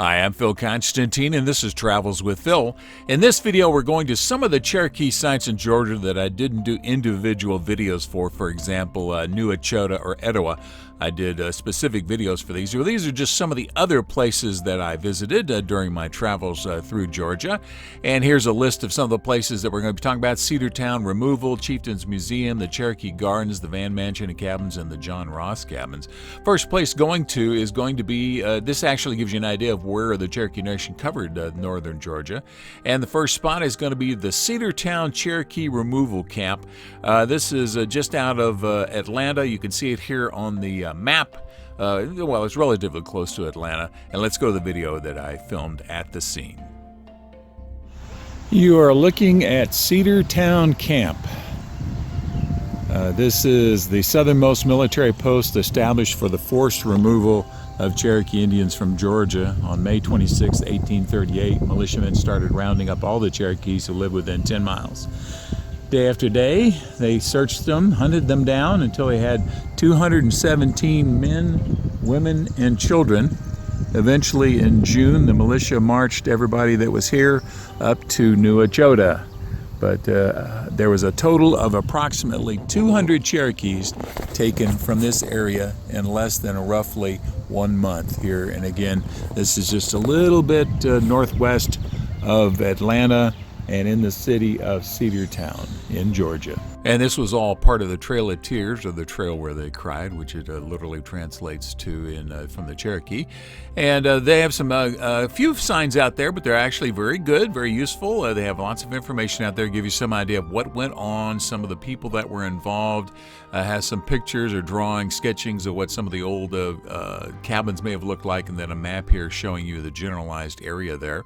Hi, I'm Phil Constantine, and this is Travels with Phil. In this video, we're going to some of the Cherokee sites in Georgia that I didn't do individual videos for example, New Echota or Etowah. I did specific videos for these. Well, these are just some of the other places that I visited during my travels through Georgia. And here's a list of some of the places that we're going to be talking about: Cedartown Removal, Chieftains Museum, the Cherokee Gardens, the Vann Mansion and Cabins, and the John Ross Cabins. First place going to be, this actually gives you an idea of where the Cherokee Nation covered northern Georgia. And the first spot is going to be the Cedartown Cherokee Removal Camp. This is just out of Atlanta. You can see it here on the map. Well, it's relatively close to Atlanta. And let's go to the video that I filmed at the scene. You are looking at Cedartown Camp. This is the southernmost military post established for the forced removal of Cherokee Indians from Georgia. On May 26, 1838, militiamen started rounding up all the Cherokees who lived within 10 miles. Day after day, they searched them, hunted them down until they had 217 men, women, and children. Eventually, in June, the militia marched everybody that was here up to New Echota. But there was a total of approximately 200 Cherokees taken from this area in less than roughly 1 month here. And again, this is just a little bit northwest of Atlanta and in the city of Cedartown in Georgia. And this was all part of the Trail of Tears, or the Trail Where They Cried, which it literally translates to from the Cherokee. And they have some a few signs out there, but they're actually very good, very useful. They have lots of information out there, give you some idea of what went on, some of the people that were involved. Has some pictures or drawings, sketchings of what some of the old cabins may have looked like, and then a map here showing you the generalized area there.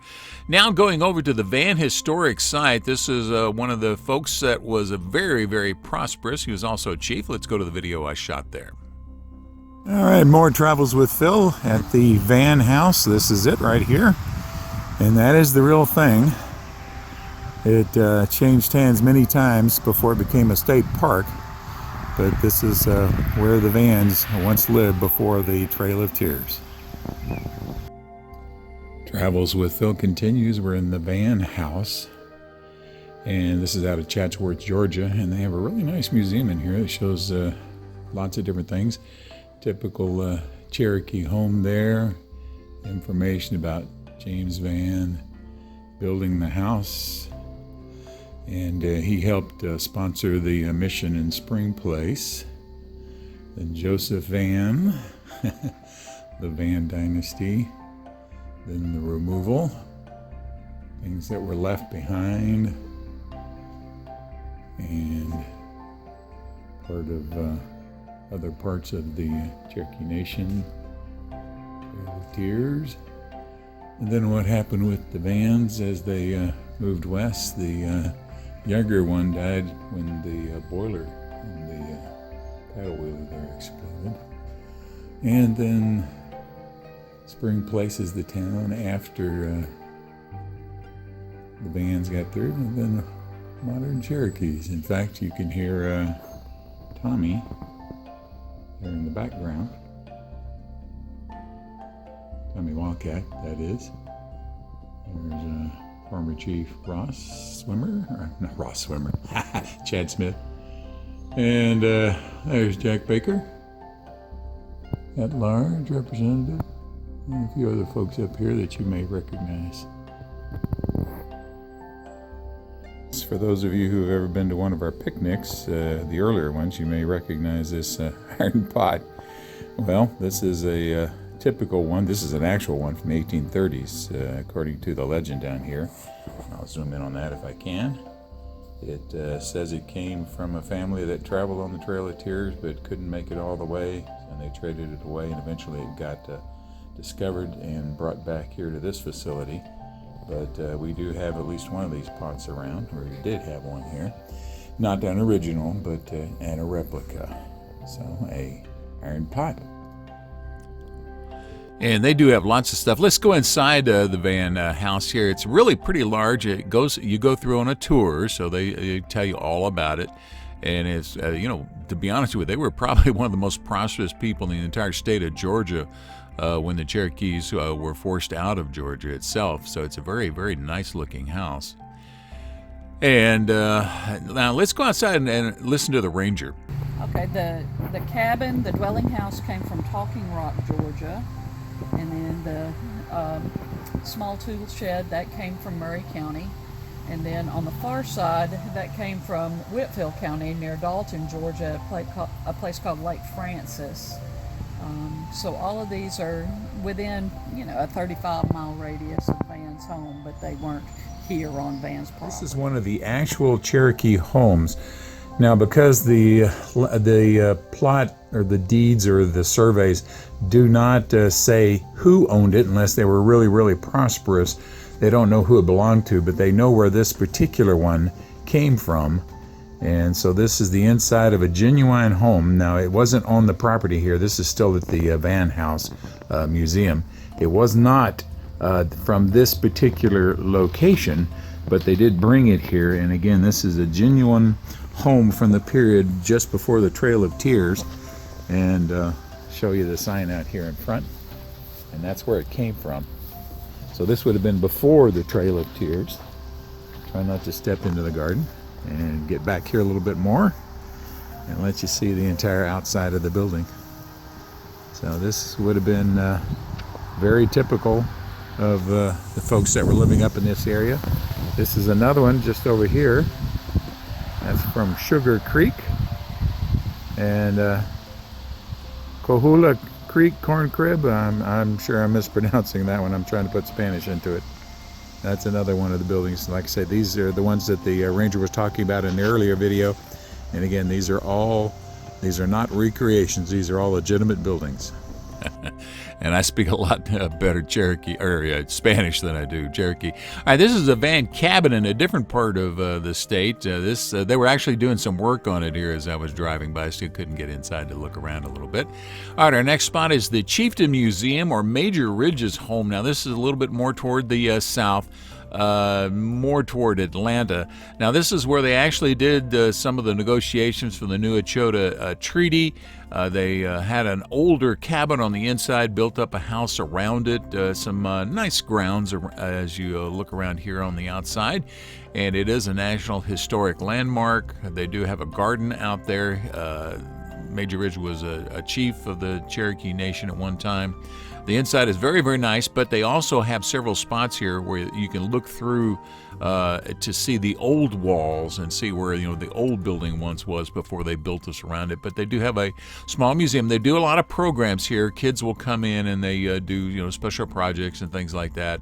Now going over to the Vann Historic Site. This is one of the folks that was a very prosperous. He was also a chief. Let's go to the video I shot there. All right, more Travels with Phil at the Vann house. This is it right here, and that is the real thing. It changed hands many times before it became a state park, but this is where the Vanns once lived before the Trail of Tears. Travels with Phil continues. We're in the Vann house, and this is out of Chatsworth, Georgia, and they have a really nice museum in here that shows lots of different things. Typical Cherokee home there, information about James Vann building the house, and he helped sponsor the mission in Spring Place. Then Joseph Vann, the Vann dynasty, then the removal, things that were left behind, and part of other parts of the Cherokee Nation, Trail of Tears. And then what happened with the Vanns as they moved west. The younger one died when the boiler and the paddle wheel there exploded. And then Spring Place is the town after the Vanns got through, and then modern Cherokees. In fact, you can hear Tommy there in the background. Tommy Wildcat, that is. There's former Chief Ross Swimmer, or not Ross Swimmer, Chad Smith. And there's Jack Baker, at large representative, and a few other folks up here that you may recognize. For those of you who have ever been to one of our picnics, the earlier ones, you may recognize this iron pot. Well, this is a typical one. This is an actual one from the 1830s, according to the legend down here. I'll zoom in on that if I can. It says it came from a family that traveled on the Trail of Tears but couldn't make it all the way, and they traded it away, and eventually it got discovered and brought back here to this facility. But we do have at least one of these pots around, or we did have one here. Not an original, but and a replica. So, a iron pot. And they do have lots of stuff. Let's go inside the Vann house here. It's really pretty large. You go through on a tour, so they tell you all about it. And it's, to be honest with you, they were probably one of the most prosperous people in the entire state of Georgia when the Cherokees were forced out of Georgia itself. So it's a very, very nice looking house. And now let's go outside and listen to the ranger. Okay, the cabin, the dwelling house came from Talking Rock, Georgia. And then the small tool shed, that came from Murray County. And then on the far side, that came from Whitfield County near Dalton, Georgia, a place called Lake Francis. So all of these are within, a 35-mile radius of Vann's home, but they weren't here on Vann's property. This is one of the actual Cherokee homes. Now, because the plot or the deeds or the surveys do not say who owned it unless they were really, really prosperous, they don't know who it belonged to, but they know where this particular one came from. And so this is the inside of a genuine home. Now, it wasn't on the property here. This is still at the Vann House Museum. It was not from this particular location, but they did bring it here. And again, this is a genuine home from the period just before the Trail of Tears. And show you the sign out here in front. And that's where it came from. So this would have been before the Trail of Tears. Try not to step into the garden. And get back here a little bit more and let you see the entire outside of the building. So this would have been very typical of the folks that were living up in this area. This is another one just over here. That's from Sugar Creek and Coahuila Creek Corn Crib. I'm sure I'm mispronouncing that one. I'm trying to put Spanish into it. That's another one of the buildings. Like I said, these are the ones that the ranger was talking about in the earlier video. And again, these are not recreations. These are all legitimate buildings. And I speak a lot better Cherokee or Spanish than I do Cherokee. All right, this is a Vann cabin in a different part of the state. They were actually doing some work on it here as I was driving by. I still couldn't get inside to look around a little bit. All right, our next spot is the Chieftain Museum or Major Ridge's home. Now, this is a little bit more toward the south. More toward Atlanta. Now, this is where they actually did some of the negotiations for the New Echota Treaty. They had an older cabin on the inside, built up a house around it, some nice grounds as you look around here on the outside. And it is a National Historic Landmark. They do have a garden out there. Major Ridge was a chief of the Cherokee Nation at one time. The inside is very, very nice, but they also have several spots here where you can look through to see the old walls and see where the old building once was before they built this around it. But they do have a small museum. They do a lot of programs here. Kids will come in and they do special projects and things like that.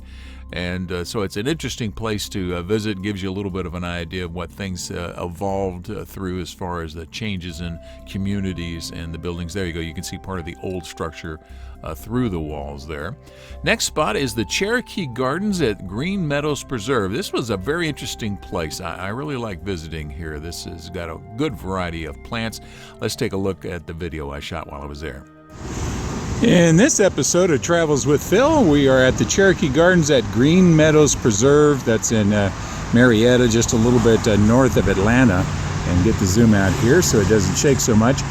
And so it's an interesting place to visit. Gives you a little bit of an idea of what things evolved through as far as the changes in communities and the buildings. There you go. You can see part of the old structure through the walls there. Next spot is the Cherokee Gardens at Green Meadows Preserve. This was a very interesting place. I really like visiting here. This has got a good variety of plants. Let's take a look at the video I shot while I was there. In this episode of Travels with Phil, we are at the Cherokee Gardens at Green Meadows Preserve. That's in Marietta, just a little bit north of Atlanta. And get the zoom out here so it doesn't shake so much.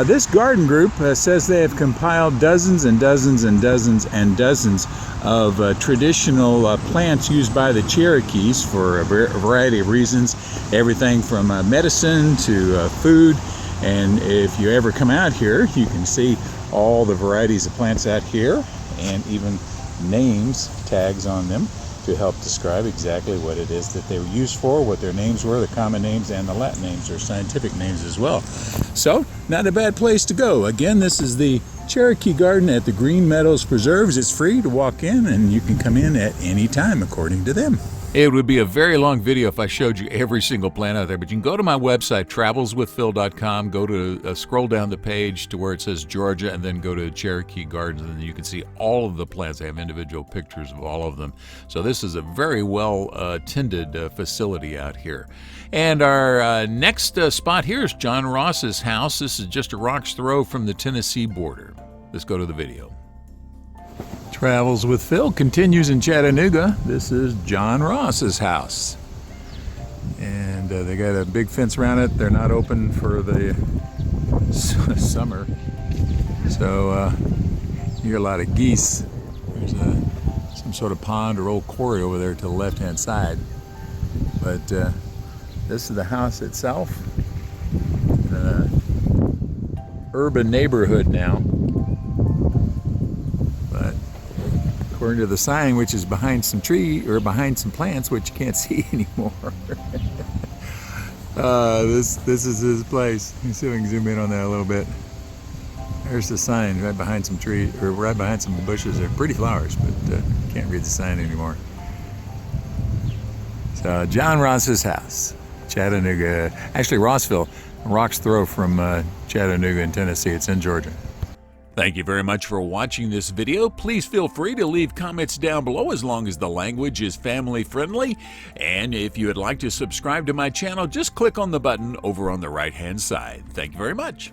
This garden group says they have compiled dozens and dozens and dozens and dozens of traditional plants used by the Cherokees for a variety of reasons. Everything from medicine to food. And if you ever come out here, you can see all the varieties of plants out here and even names, tags on them to help describe exactly what it is that they were used for, what their names were, the common names and the Latin names or scientific names as well. So, not a bad place to go. Again, this is the Cherokee Garden at the Green Meadows Preserves. It's free to walk in and you can come in at any time according to them. It would be a very long video if I showed you every single plant out there, but you can go to my website, travelswithphil.com, go to scroll down the page to where it says Georgia, and then go to Cherokee Gardens, and you can see all of the plants. I have individual pictures of all of them. So this is a very well tended facility out here. And our next spot here is John Ross's house. This is just a rock's throw from the Tennessee border. Let's go to the video. Travels with Phil continues in Chattanooga. This is John Ross's house. And they got a big fence around it. They're not open for the summer. So You hear a lot of geese. There's some sort of pond or old quarry over there to the left-hand side. But this is the house itself. In an urban neighborhood now. But according to the sign, which is behind some tree or behind some plants, which you can't see anymore. This is his place. Let me see if I can zoom in on that a little bit. There's the sign right behind some tree, or right behind some bushes. They're pretty flowers, but can't read the sign anymore. So John Ross's house, Chattanooga. Actually, Rossville, a rock's throw from Chattanooga in Tennessee. It's in Georgia. Thank you very much for watching this video. Please feel free to leave comments down below as long as the language is family friendly. And if you would like to subscribe to my channel, just click on the button over on the right hand side. Thank you very much.